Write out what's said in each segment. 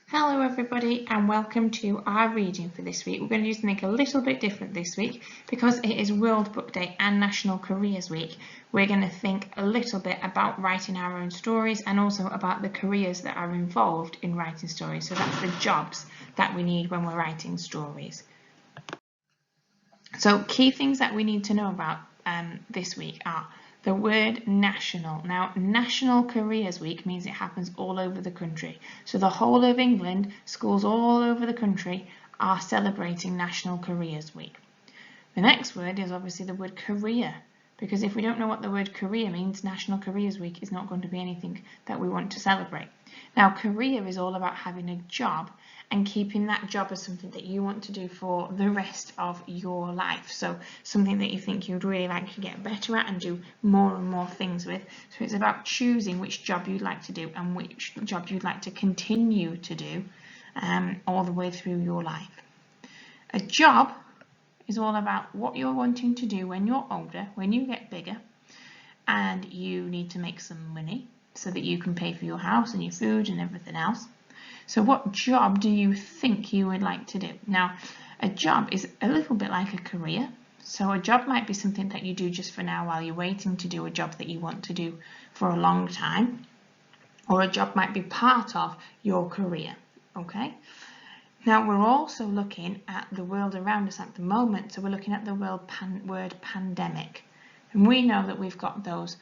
Hello everybody and welcome to our reading for this week. We're going to do something a little bit different this week because it is World Book Day and National Careers Week. We're going to think a little bit about writing our own stories and also about the careers that are involved in writing stories. So that's the jobs that we need when we're writing stories. So key things that we need to know about this week are the word national. Now, National Careers Week means it happens all over the country. So the whole of England, schools all over the country are celebrating National Careers Week. The next word is obviously the word career, because if we don't know what the word career means, National Careers Week is not going to be anything that we want to celebrate. Now, career is all about having a job and keeping that job as something that you want to do for the rest of your life. So something that you think you'd really like to get better at and do more and more things with. So it's about choosing which job you'd like to do and which job you'd like to continue to do all the way through your life. A job is all about what you're wanting to do when you're older, when you get bigger, and you need to make some money so that you can pay for your house and your food and everything else. So what job do you think you would like to do? Now, a job is a little bit like a career. So a job might be something that you do just for now while you're waiting to do a job that you want to do for a long time. Or a job might be part of your career, okay? Now, we're also looking at the world around us at the moment. So we're looking at the word pandemic. And we know that we've got those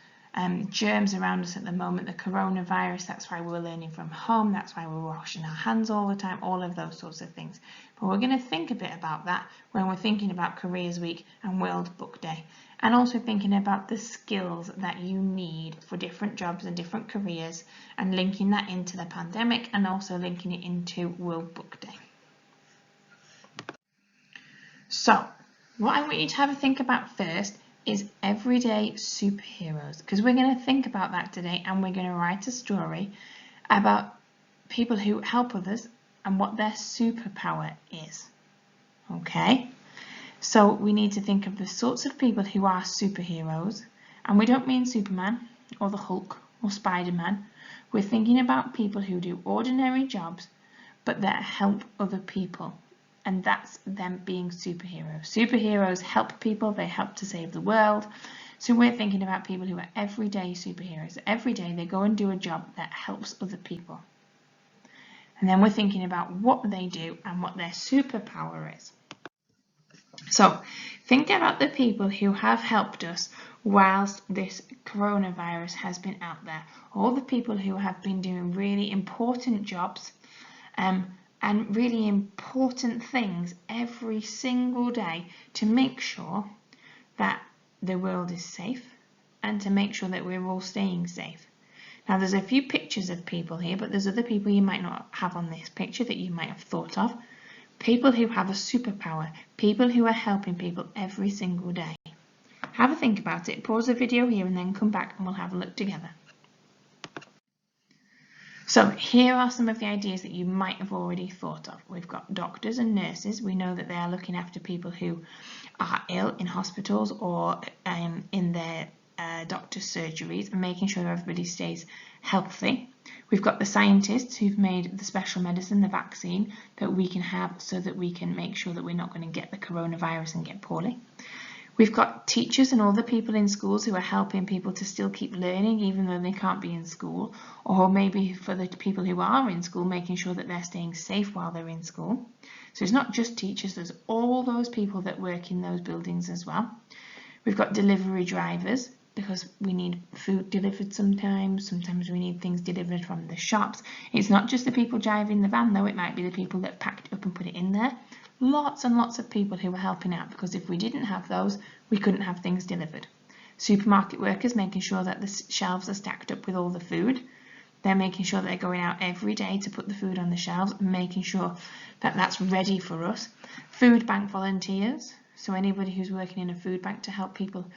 germs around us at the moment, the coronavirus. That's why we're learning from home. That's why we're washing our hands all the time, all of those sorts of things. But we're going to think a bit about that when we're thinking about Careers Week and World Book Day. And also thinking about the skills that you need for different jobs and different careers and linking that into the pandemic and also linking it into World Book Day. So, what I want you to have a think about first is everyday superheroes, because we're going to think about that today and we're going to write a story about people who help others and what their superpower is. Okay, so we need to think of the sorts of people who are superheroes, and we don't mean Superman or the Hulk or Spider-Man. We're thinking about people who do ordinary jobs but that help other people. And that's them being superheroes. Superheroes help people, they help to save the world. So we're thinking about people who are everyday superheroes. Every day they go and do a job that helps other people. And then we're thinking about what they do and what their superpower is. So think about the people who have helped us whilst this coronavirus has been out there. All the people who have been doing really important jobs and really important things every single day to make sure that the world is safe and to make sure that we're all staying safe. Now, there's a few pictures of people here, but there's other people you might not have on this picture that you might have thought of. People who have a superpower, people who are helping people every single day. Have a think about it, pause the video here and then come back and we'll have a look together. So here are some of the ideas that you might have already thought of. We've got doctors and nurses. We know that they are looking after people who are ill in hospitals or in their doctor's surgeries and making sure everybody stays healthy. We've got the scientists who've made the special medicine, the vaccine, that we can have so that we can make sure that we're not going to get the coronavirus and get poorly. We've got teachers and all the people in schools who are helping people to still keep learning even though they can't be in school, or maybe for the people who are in school, making sure that they're staying safe while they're in school. So it's not just teachers, there's all those people that work in those buildings as well. We've got delivery drivers because we need food delivered sometimes we need things delivered from the shops. It's not just the people driving the van though, it might be the people that packed it up and put it in there. Lots and lots of people who are helping out because if we didn't have those, we couldn't have things delivered. Supermarket workers making sure that the shelves are stacked up with all the food. They're making sure that they're going out every day to put the food on the shelves and making sure that that's ready for us. Food bank volunteers, so anybody who's working in a food bank to help people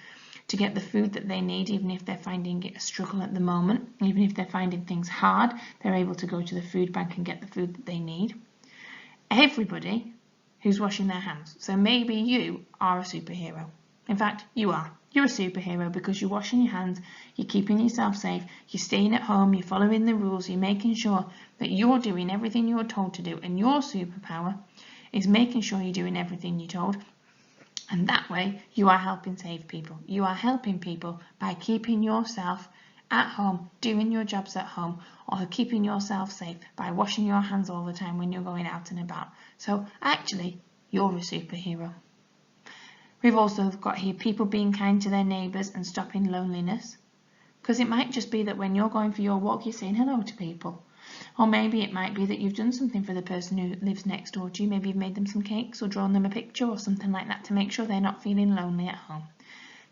to get the food that they need, even if they're finding it a struggle at the moment, even if they're finding things hard, they're able to go to the food bank and get the food that they need. Everybody who's washing their hands. So maybe you are a superhero. In fact, you are. You're a superhero because you're washing your hands, you're keeping yourself safe, you're staying at home, you're following the rules, you're making sure that you're doing everything you're told to do, and your superpower is making sure you're doing everything you're told. And that way you are helping save people. You are helping people by keeping yourself at home, doing your jobs at home, or keeping yourself safe by washing your hands all the time when you're going out and about. So actually, you're a superhero. We've also got here people being kind to their neighbours and stopping loneliness. Because it might just be that when you're going for your walk, you're saying hello to people. Or maybe it might be that you've done something for the person who lives next door to you. Maybe you've made them some cakes or drawn them a picture or something like that to make sure they're not feeling lonely at home.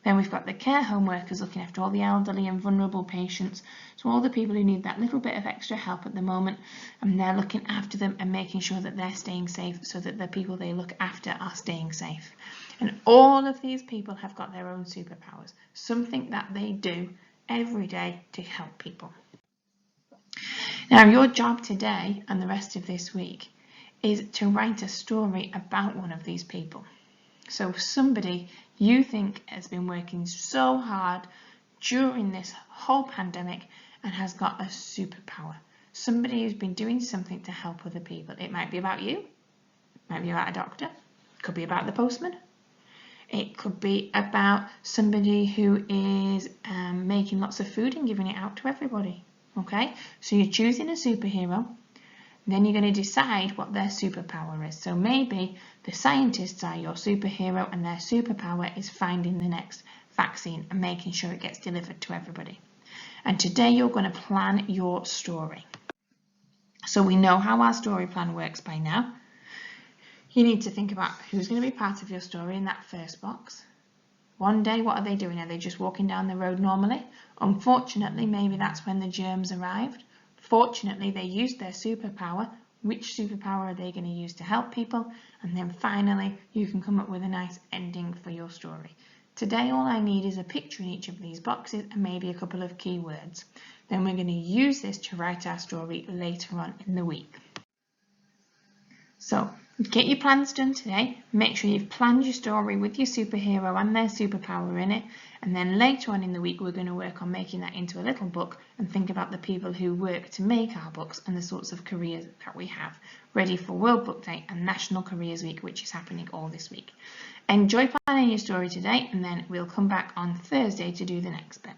Then we've got the care home workers looking after all the elderly and vulnerable patients. So all the people who need that little bit of extra help at the moment, and they're looking after them and making sure that they're staying safe so that the people they look after are staying safe. And all of these people have got their own superpowers, something that they do every day to help people. Now, your job today and the rest of this week is to write a story about one of these people. So somebody you think has been working so hard during this whole pandemic and has got a superpower. Somebody who's been doing something to help other people. It might be about you, it might be about a doctor, it could be about the postman. It could be about somebody who is making lots of food and giving it out to everybody. Okay, so you're choosing a superhero, then you're going to decide what their superpower is. So maybe the scientists are your superhero and their superpower is finding the next vaccine and making sure it gets delivered to everybody. And today you're going to plan your story. So we know how our story plan works by now. You need to think about who's going to be part of your story in that first box. One day, what are they doing? Are they just walking down the road normally? Unfortunately, maybe that's when the germs arrived. Fortunately, they used their superpower. Which superpower are they going to use to help people? And then finally, you can come up with a nice ending for your story. Today, all I need is a picture in each of these boxes and maybe a couple of keywords. Then we're going to use this to write our story later on in the week. So, get your plans done today. Make sure you've planned your story with your superhero and their superpower in it. And then later on in the week, we're going to work on making that into a little book and think about the people who work to make our books and the sorts of careers that we have ready for World Book Day and National Careers Week, which is happening all this week. Enjoy planning your story today, and then we'll come back on Thursday to do the next bit.